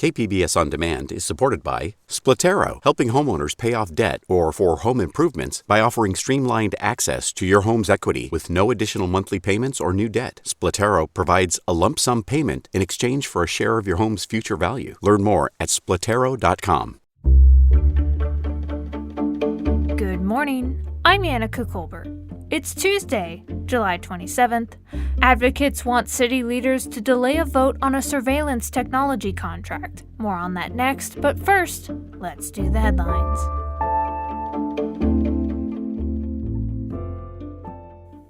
KPBS On Demand is supported by Splatero, helping homeowners pay off debt or for home improvements by offering streamlined access to your home's equity with no additional monthly payments or new debt. Splatero provides a lump sum payment in exchange for a share of your home's future value. Learn more at splatero.com. Good morning. I'm Annika Colbert. It's Tuesday, July 27th. Advocates want city leaders to delay a vote on a surveillance technology contract. More on that next, but first, let's do the headlines.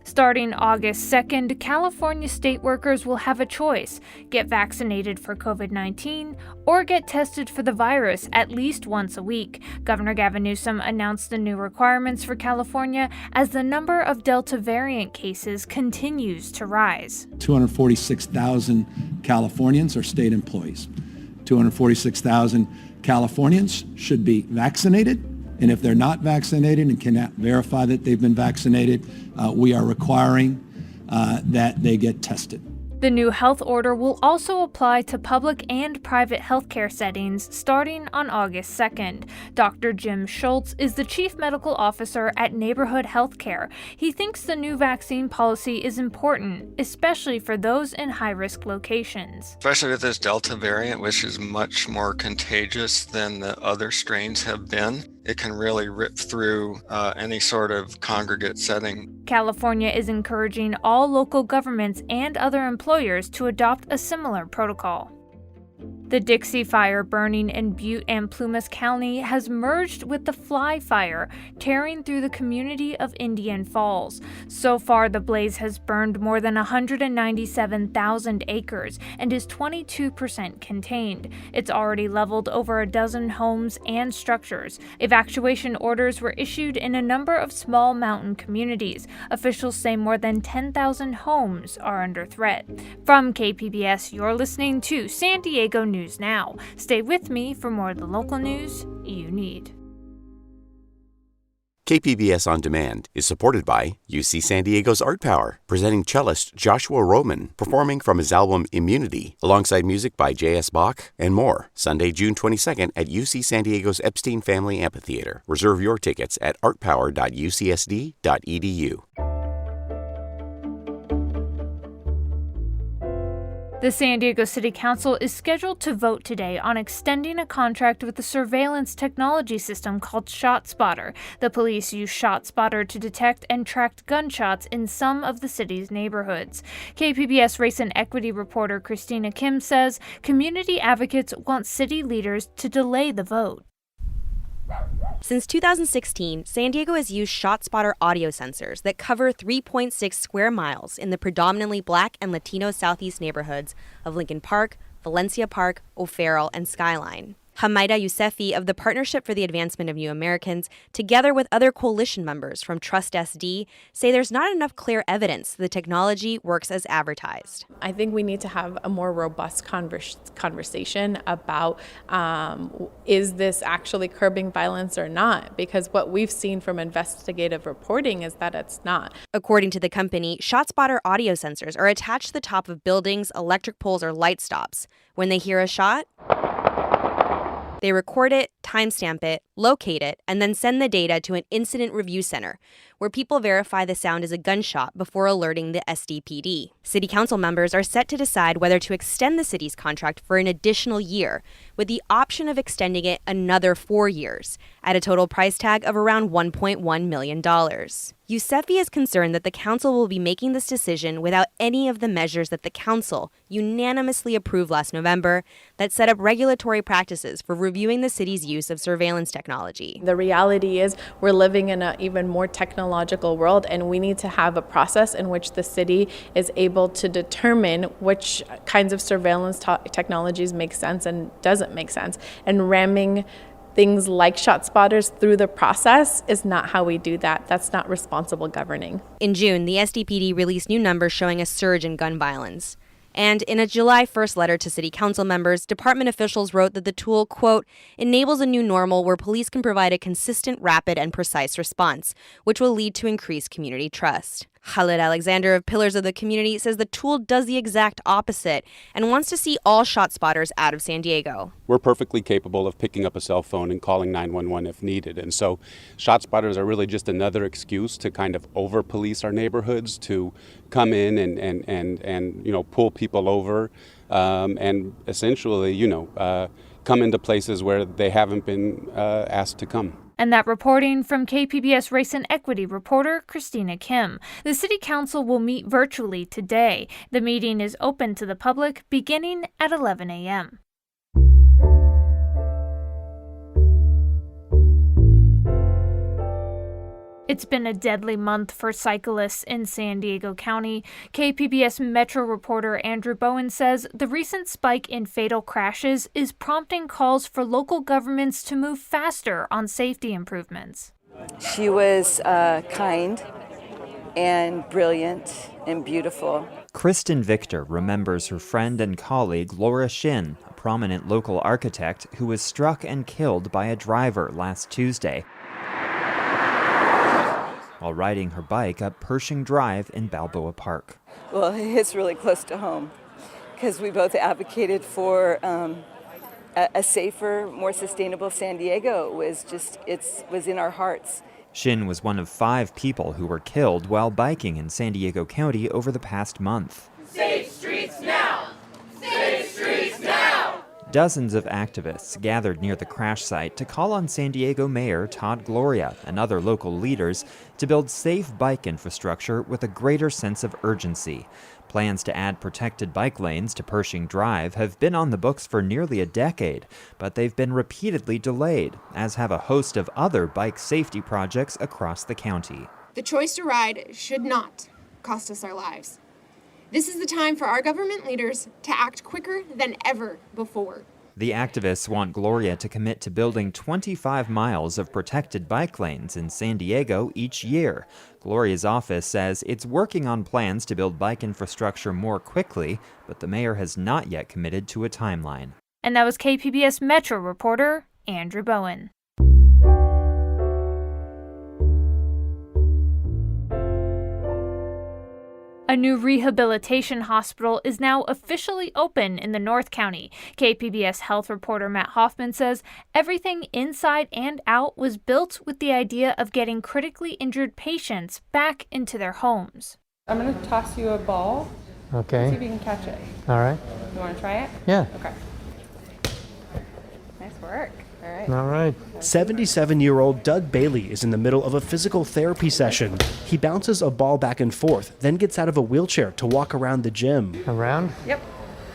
Starting August 2nd, California state workers will have a choice: get vaccinated for COVID-19 or get tested for the virus at least once a week. Governor Gavin Newsom announced the new requirements for California as the number of Delta variant cases continues to rise. 246,000 Californians are state employees. 246,000 Californians should be vaccinated. And if they're not vaccinated and cannot verify that they've been vaccinated, we are requiring that they get tested. The new health order will also apply to public and private healthcare settings starting on August 2nd. Dr. Jim Schultz is the chief medical officer at Neighborhood Healthcare. He thinks the new vaccine policy is important, especially for those in high-risk locations. Especially with this Delta variant, which is much more contagious than the other strains have been. It can really rip through any sort of congregate setting. California is encouraging all local governments and other employers to adopt a similar protocol. The Dixie Fire burning in Butte and Plumas County has merged with the Fly Fire, tearing through the community of Indian Falls. So far, the blaze has burned more than 197,000 acres and is 22% contained. It's already leveled over a dozen homes and structures. Evacuation orders were issued in a number of small mountain communities. Officials say more than 10,000 homes are under threat. From KPBS, you're listening to San Diego News Now. Stay with me for more of the local news you need. KPBS On Demand is supported by UC San Diego's Art Power, presenting cellist Joshua Roman, performing from his album Immunity, alongside music by J.S. Bach and more. Sunday, June 22nd at UC San Diego's Epstein Family Amphitheater. Reserve your tickets at artpower.ucsd.edu. The San Diego City Council is scheduled to vote today on extending a contract with a surveillance technology system called ShotSpotter. The police use ShotSpotter to detect and track gunshots in some of the city's neighborhoods. KPBS race and equity reporter Christina Kim says community advocates want city leaders to delay the vote. Since 2016, San Diego has used ShotSpotter audio sensors that cover 3.6 square miles in the predominantly Black and Latino Southeast neighborhoods of Lincoln Park, Valencia Park, O'Farrell, and Skyline. Hamaida Yousefi of the Partnership for the Advancement of New Americans, together with other coalition members from Trust SD, say there's not enough clear evidence the technology works as advertised. I think we need to have a more robust conversation about is this actually curbing violence or not? Because what we've seen from investigative reporting is that it's not. According to the company, ShotSpotter audio sensors are attached to the top of buildings, electric poles, or light stops. When they hear a shot, they record it, timestamp it, locate it, and then send the data to an incident review center, where people verify the sound is a gunshot before alerting the SDPD. City council members are set to decide whether to extend the city's contract for an additional year, with the option of extending it another 4 years, at a total price tag of around $1.1 million. Yousefi is concerned that the council will be making this decision without any of the measures that the council unanimously approved last November that set up regulatory practices for reviewing the city's use of surveillance technology. The reality is we're living in an even more technological world, and we need to have a process in which the city is able to determine which kinds of surveillance technologies make sense and doesn't make sense. And ramming things like ShotSpotters through the process is not how we do that. That's not responsible governing. In June, the SDPD released new numbers showing a surge in gun violence. And in a July 1st letter to city council members, department officials wrote that the tool, quote, enables a new normal where police can provide a consistent, rapid, and precise response, which will lead to increased community trust. Khalid Alexander of Pillars of the Community says the tool does the exact opposite and wants to see all shot spotters out of San Diego. We're perfectly capable of picking up a cell phone and calling 911 if needed. And so shot spotters are really just another excuse to kind of over-police our neighborhoods, to come in and pull people over and essentially, come into places where they haven't been asked to come. And that reporting from KPBS Race and Equity reporter Christina Kim. The City Council will meet virtually today. The meeting is open to the public beginning at 11 a.m. It's been a deadly month for cyclists in San Diego County. KPBS Metro reporter Andrew Bowen says the recent spike in fatal crashes is prompting calls for local governments to move faster on safety improvements. She was kind and brilliant and beautiful. Kristen Victor remembers her friend and colleague Laura Shin, a prominent local architect who was struck and killed by a driver last Tuesday while riding her bike up Pershing Drive in Balboa Park. Well, it's really close to home because we both advocated for a safer, more sustainable San Diego. It was in our hearts. Shin was one of 5 people who were killed while biking in San Diego County over the past month. Safe streets now! Safe streets now! Dozens of activists gathered near the crash site to call on San Diego Mayor Todd Gloria and other local leaders to build safe bike infrastructure with a greater sense of urgency. Plans to add protected bike lanes to Pershing Drive have been on the books for nearly a decade, but they've been repeatedly delayed, as have a host of other bike safety projects across the county. The choice to ride should not cost us our lives. This is the time for our government leaders to act quicker than ever before. The activists want Gloria to commit to building 25 miles of protected bike lanes in San Diego each year. Gloria's office says it's working on plans to build bike infrastructure more quickly, but the mayor has not yet committed to a timeline. And that was KPBS Metro reporter Andrew Bowen. A new rehabilitation hospital is now officially open in the North County. KPBS health reporter Matt Hoffman says everything inside and out was built with the idea of getting critically injured patients back into their homes. I'm going to toss you a ball. Okay. See if you can catch it. All right. You want to try it? Yeah. Okay. Nice work. All right. All right. 77-year-old Doug Bailey is in the middle of a physical therapy session. He bounces a ball back and forth, then gets out of a wheelchair to walk around the gym. Around? Yep.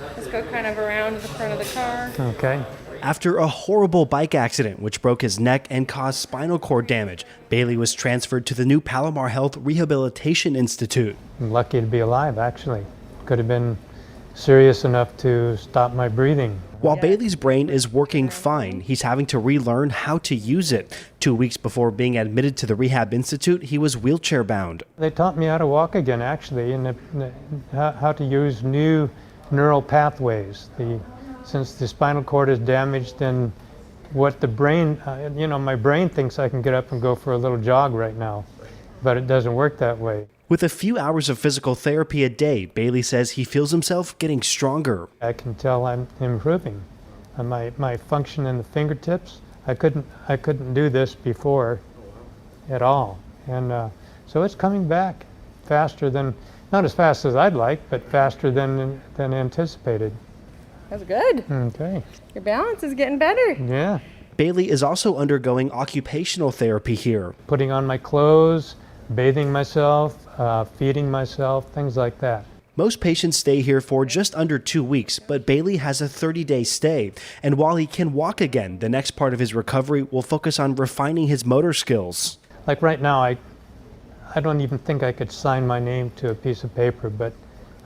Let's go kind of around the front of the car. Okay. After a horrible bike accident which broke his neck and caused spinal cord damage, Bailey was transferred to the new Palomar Health Rehabilitation Institute. I'm lucky to be alive, actually. Could have been serious enough to stop my breathing. While Bailey's brain is working fine, he's having to relearn how to use it. 2 weeks before being admitted to the Rehab Institute, he was wheelchair bound. They taught me how to walk again, actually, and how to use new neural pathways. Since the spinal cord is damaged, and what the brain, my brain thinks I can get up and go for a little jog right now, but it doesn't work that way. With a few hours of physical therapy a day, Bailey says he feels himself getting stronger. I can tell I'm improving. My function in the fingertips, I couldn't do this before at all. And so it's coming back faster than, not as fast as I'd like, but faster than anticipated. That's good. Okay. Your balance is getting better. Yeah. Bailey is also undergoing occupational therapy here. Putting on my clothes, bathing myself, feeding myself, things like that. Most patients stay here for just under 2 weeks, but Bailey has a 30-day stay. And while he can walk again, the next part of his recovery will focus on refining his motor skills. Like right now, I don't even think I could sign my name to a piece of paper, but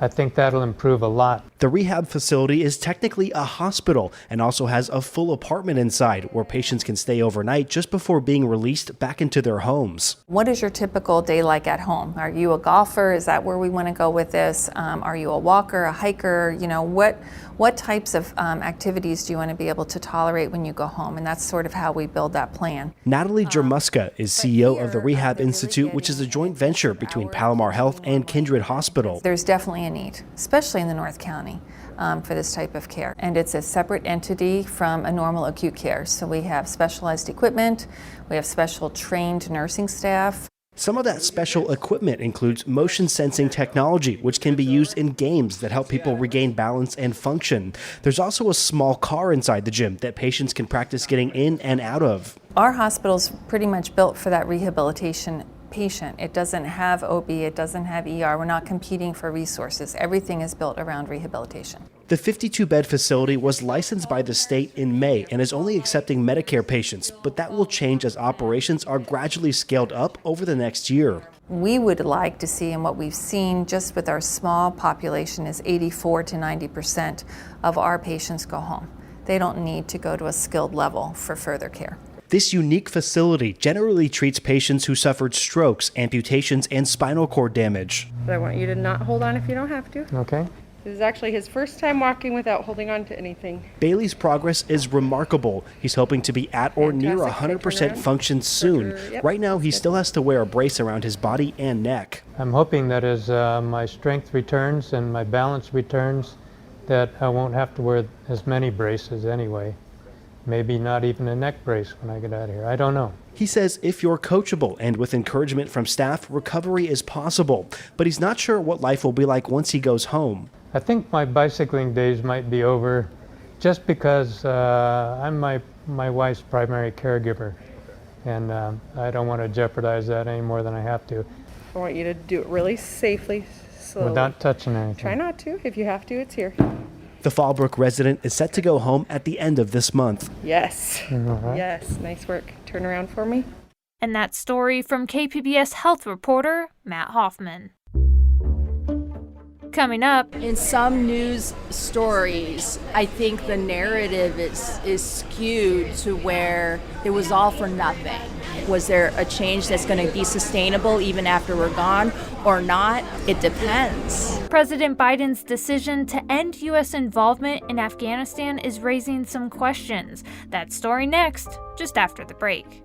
I think that'll improve a lot. The rehab facility is technically a hospital and also has a full apartment inside where patients can stay overnight just before being released back into their homes. What is your typical day like at home? Are you a golfer? Is that where we want to go with this? Are you a walker, a hiker? You know, what types of activities do you want to be able to tolerate when you go home? And that's sort of how we build that plan. Natalie Jermuska is CEO of the Rehab Institute, which is a joint venture between Palomar Health and Kindred Hospital. There's definitely a need, especially in the North County, for this type of care. And it's a separate entity from a normal acute care. So we have specialized equipment, we have special trained nursing staff. Some of that special equipment includes motion sensing technology, which can be used in games that help people regain balance and function. There's also a small car inside the gym that patients can practice getting in and out of. Our hospital's pretty much built for that rehabilitation patient. It doesn't have OB, it doesn't have ER. We're not competing for resources. Everything is built around rehabilitation. The 52-bed facility was licensed by the state in May and is only accepting Medicare patients, but that will change as operations are gradually scaled up over the next year. We would like to see, and what we've seen just with our small population, is 84 to 90% of our patients go home. They don't need to go to a skilled level for further care. This unique facility generally treats patients who suffered strokes, amputations, and spinal cord damage. I want you to not hold on if you don't have to. Okay. This is actually his first time walking without holding on to anything. Bailey's progress is remarkable. He's hoping to be at or near 100% function soon. Yep. Right now, he still has to wear a brace around his body and neck. I'm hoping that as my strength returns and my balance returns, that I won't have to wear as many braces anyway. Maybe not even a neck brace when I get out of here. I don't know. He says if you're coachable and with encouragement from staff, recovery is possible. But he's not sure what life will be like once he goes home. I think my bicycling days might be over just because I'm my wife's primary caregiver. And I don't want to jeopardize that any more than I have to. I want you to do it really safely, slowly. Without touching anything. Try not to. If you have to, it's here. The Fallbrook resident is set to go home at the end of this month. Yes. Uh-huh. Yes. Nice work. Turn around for me. And that story from KPBS health reporter Matt Hoffman. Coming up, in some news stories, I think the narrative is skewed to where it was all for nothing. Was there a change that's going to be sustainable even after we're gone or not? It depends. President Biden's decision to end U.S. involvement in Afghanistan is raising some questions. That story next, just after the break.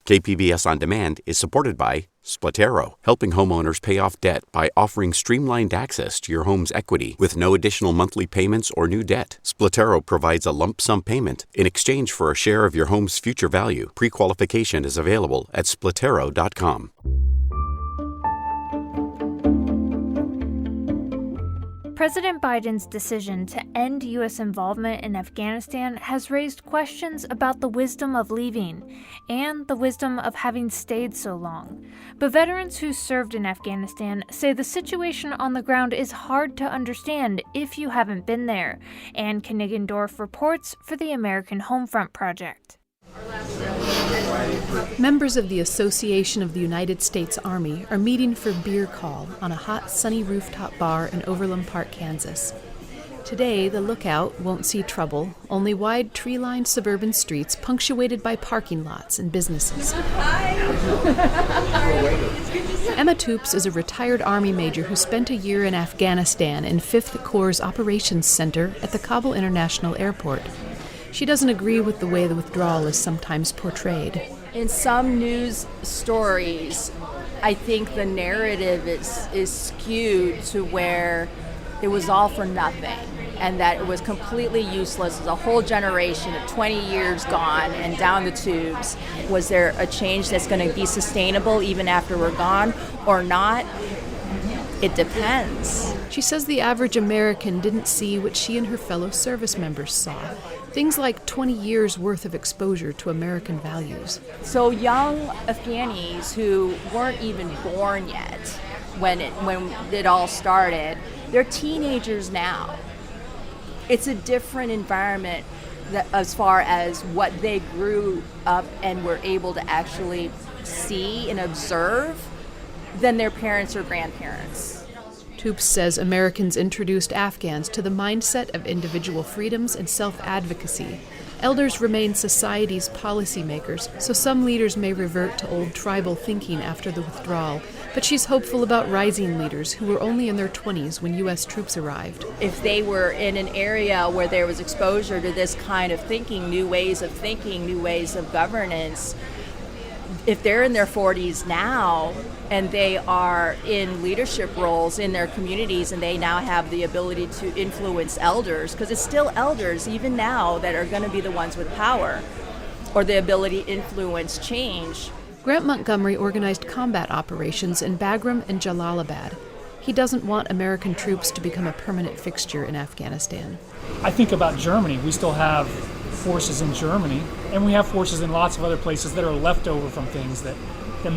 KPBS On Demand is supported by Splatero, helping homeowners pay off debt by offering streamlined access to your home's equity with no additional monthly payments or new debt. Splatero provides a lump sum payment in exchange for a share of your home's future value. Pre-qualification is available at splatero.com. President Biden's decision to end U.S. involvement in Afghanistan has raised questions about the wisdom of leaving and the wisdom of having stayed so long. But veterans who served in Afghanistan say the situation on the ground is hard to understand if you haven't been there. Ann Kniggendorf reports for the American Homefront Project. Members of the Association of the United States Army are meeting for beer call on a hot, sunny rooftop bar in Overland Park, Kansas. Today, the lookout won't see trouble, only wide, tree-lined suburban streets punctuated by parking lots and businesses. Emma Toops is a retired Army major who spent a year in Afghanistan in 5th Corps' Operations Center at the Kabul International Airport. She doesn't agree with the way the withdrawal is sometimes portrayed. In some news stories, I think the narrative is skewed to where it was all for nothing and that it was completely useless. It was a whole generation of 20 years gone and down the tubes. Was there a change that's going to be sustainable even after we're gone or not? It depends. She says the average American didn't see what she and her fellow service members saw. Things like 20 years worth of exposure to American values. So young Afghanis who weren't even born yet when it all started, they're teenagers now. It's a different environment as far as what they grew up and were able to actually see and observe than their parents or grandparents. Toops says Americans introduced Afghans to the mindset of individual freedoms and self-advocacy. Elders remain society's policymakers, so some leaders may revert to old tribal thinking after the withdrawal, but she's hopeful about rising leaders who were only in their 20s when U.S. troops arrived. If they were in an area where there was exposure to this kind of thinking, new ways of thinking, new ways of governance, if they're in their 40s now and they are in leadership roles in their communities and they now have the ability to influence elders, because it's still elders even now that are going to be the ones with power or the ability to influence change. Grant Montgomery organized combat operations in Bagram and Jalalabad. He doesn't want American troops to become a permanent fixture in Afghanistan. I think about Germany. We still have forces in Germany, and we have forces in lots of other places that are left over from things that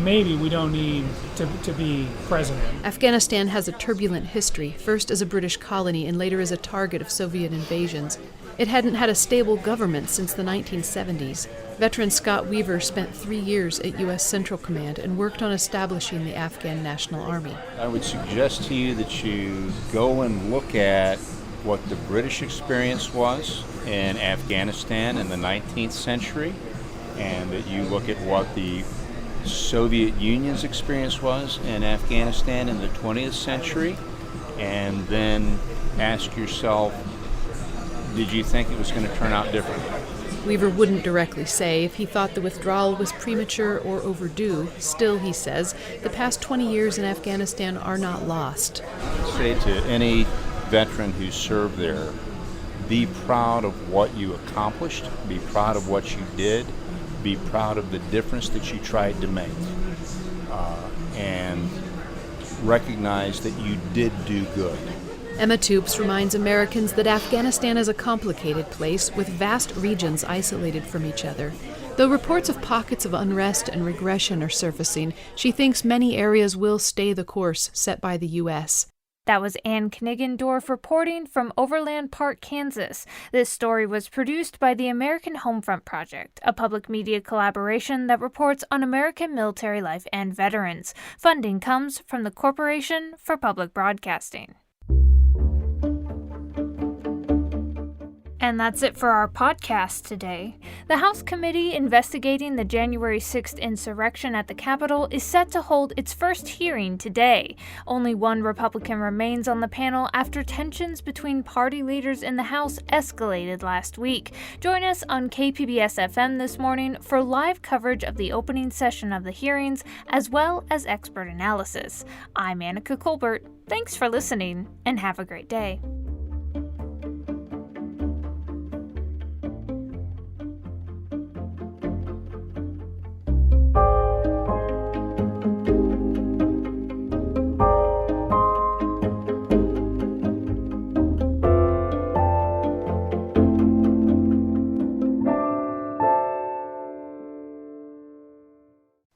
maybe we don't need to be present in. Afghanistan has a turbulent history, first as a British colony and later as a target of Soviet invasions. It hadn't had a stable government since the 1970s. Veteran Scott Weaver spent 3 years at U.S. Central Command and worked on establishing the Afghan National Army. I would suggest to you that you go and look at what the British experience was in Afghanistan in the 19th century, and that you look at what the Soviet Union's experience was in Afghanistan in the 20th century, and then ask yourself, did you think it was going to turn out differently? Weaver wouldn't directly say if he thought the withdrawal was premature or overdue. Still, he says, the past 20 years in Afghanistan are not lost. Say to any veteran who served there, be proud of what you accomplished, be proud of what you did, be proud of the difference that you tried to make, and recognize that you did do good. Emma Toops reminds Americans that Afghanistan is a complicated place with vast regions isolated from each other. Though reports of pockets of unrest and regression are surfacing, she thinks many areas will stay the course set by the U.S. That was Ann Kniggendorf reporting from Overland Park, Kansas. This story was produced by the American Homefront Project, a public media collaboration that reports on American military life and veterans. Funding comes from the Corporation for Public Broadcasting. And that's it for our podcast today. The House Committee investigating the January 6th insurrection at the Capitol is set to hold its first hearing today. Only one Republican remains on the panel after tensions between party leaders in the House escalated last week. Join us on KPBS FM this morning for live coverage of the opening session of the hearings, as well as expert analysis. I'm Annika Colbert. Thanks for listening, and have a great day.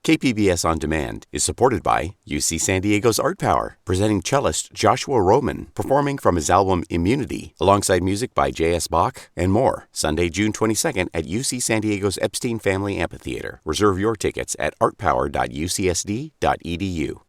KPBS On Demand is supported by UC San Diego's Art Power, presenting cellist Joshua Roman, performing from his album Immunity, alongside music by J.S. Bach and more. Sunday, June 22nd at UC San Diego's Epstein Family Amphitheater. Reserve your tickets at artpower.ucsd.edu.